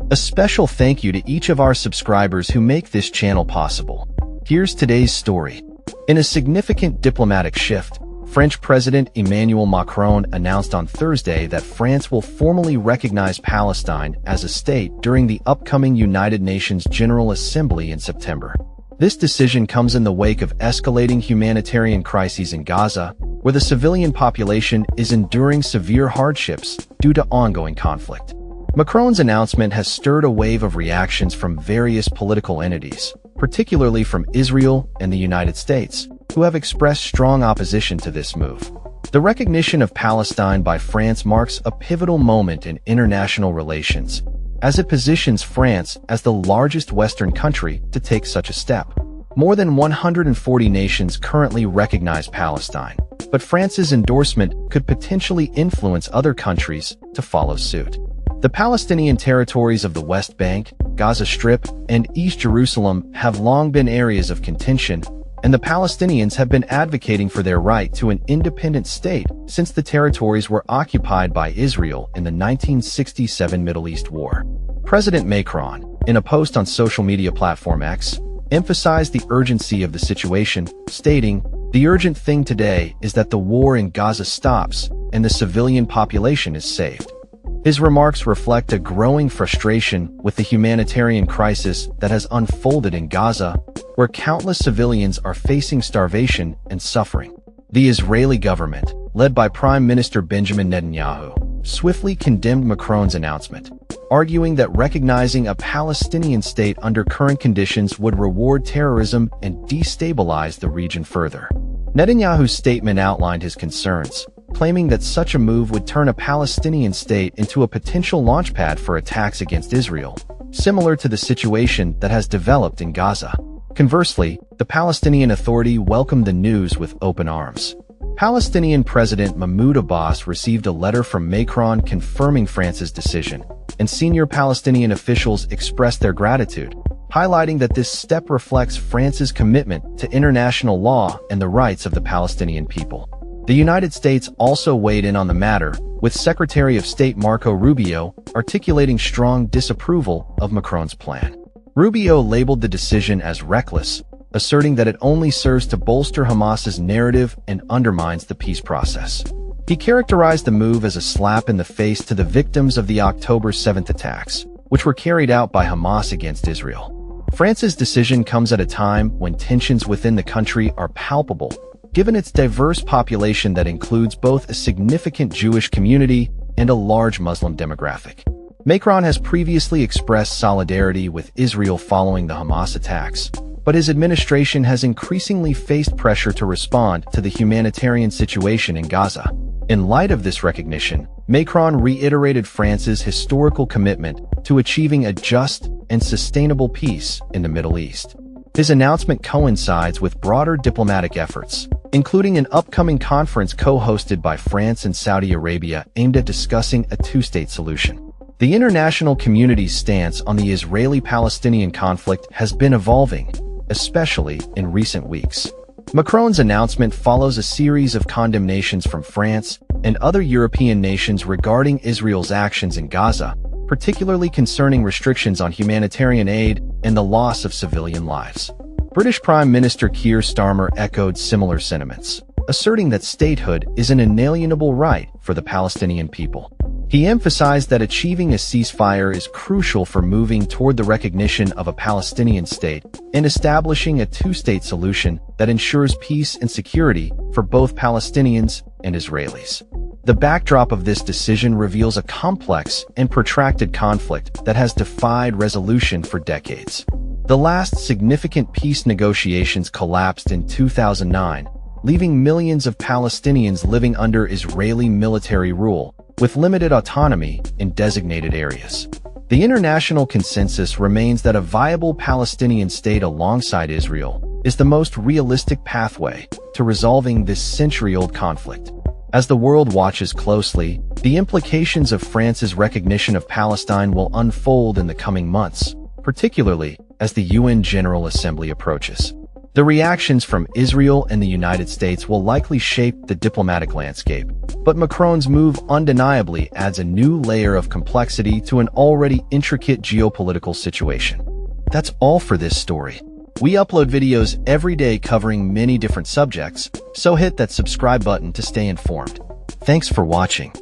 A special thank you to each of our subscribers who make this channel possible. Here's today's story. In a significant diplomatic shift, French President Emmanuel Macron announced on Thursday that France will formally recognize Palestine as a state during the upcoming United Nations General Assembly in September. This decision comes in the wake of escalating humanitarian crises in Gaza, where the civilian population is enduring severe hardships due to ongoing conflict. Macron's announcement has stirred a wave of reactions from various political entities, particularly from Israel and the United States, who have expressed strong opposition to this move. The recognition of Palestine by France marks a pivotal moment in international relations, as it positions France as the largest Western country to take such a step. More than 140 nations currently recognize Palestine, but France's endorsement could potentially influence other countries to follow suit. The Palestinian territories of the West Bank, Gaza Strip, and East Jerusalem have long been areas of contention, and the Palestinians have been advocating for their right to an independent state since the territories were occupied by Israel in the 1967 Middle East War. President Macron, in a post on social media platform X, emphasized the urgency of the situation, stating, "The urgent thing today is that the war in Gaza stops and the civilian population is saved." His remarks reflect a growing frustration with the humanitarian crisis that has unfolded in Gaza, where countless civilians are facing starvation and suffering. The Israeli government, led by Prime Minister Benjamin Netanyahu, swiftly condemned Macron's announcement, arguing that recognizing a Palestinian state under current conditions would reward terrorism and destabilize the region further. Netanyahu's statement outlined his concerns, claiming that such a move would turn a Palestinian state into a potential launchpad for attacks against Israel, similar to the situation that has developed in Gaza. Conversely, the Palestinian Authority welcomed the news with open arms. Palestinian President Mahmoud Abbas received a letter from Macron confirming France's decision, and senior Palestinian officials expressed their gratitude, highlighting that this step reflects France's commitment to international law and the rights of the Palestinian people. The United States also weighed in on the matter, with Secretary of State Marco Rubio articulating strong disapproval of Macron's plan. Rubio labeled the decision as reckless, asserting that it only serves to bolster Hamas's narrative and undermines the peace process. He characterized the move as a slap in the face to the victims of the October 7th attacks, which were carried out by Hamas against Israel. France's decision comes at a time when tensions within the country are palpable, given its diverse population that includes both a significant Jewish community and a large Muslim demographic. Macron has previously expressed solidarity with Israel following the Hamas attacks, but his administration has increasingly faced pressure to respond to the humanitarian situation in Gaza. In light of this recognition, Macron reiterated France's historical commitment to achieving a just and sustainable peace in the Middle East. His announcement coincides with broader diplomatic efforts, including an upcoming conference co-hosted by France and Saudi Arabia aimed at discussing a two-state solution. The international community's stance on the Israeli-Palestinian conflict has been evolving, especially in recent weeks. Macron's announcement follows a series of condemnations from France and other European nations regarding Israel's actions in Gaza, particularly concerning restrictions on humanitarian aid and the loss of civilian lives. British Prime Minister Keir Starmer echoed similar sentiments, asserting that statehood is an inalienable right for the Palestinian people. He emphasized that achieving a ceasefire is crucial for moving toward the recognition of a Palestinian state and establishing a two-state solution that ensures peace and security for both Palestinians and Israelis. The backdrop of this decision reveals a complex and protracted conflict that has defied resolution for decades. The last significant peace negotiations collapsed in 2009, leaving millions of Palestinians living under Israeli military rule, with limited autonomy in designated areas. The international consensus remains that a viable Palestinian state alongside Israel is the most realistic pathway to resolving this century-old conflict. As the world watches closely, the implications of France's recognition of Palestine will unfold in the coming months, particularly as the UN General Assembly approaches. The reactions from Israel and the United States will likely shape the diplomatic landscape, but Macron's move undeniably adds a new layer of complexity to an already intricate geopolitical situation. That's all for this story. We upload videos every day covering many different subjects, so hit that subscribe button to stay informed. Thanks for watching.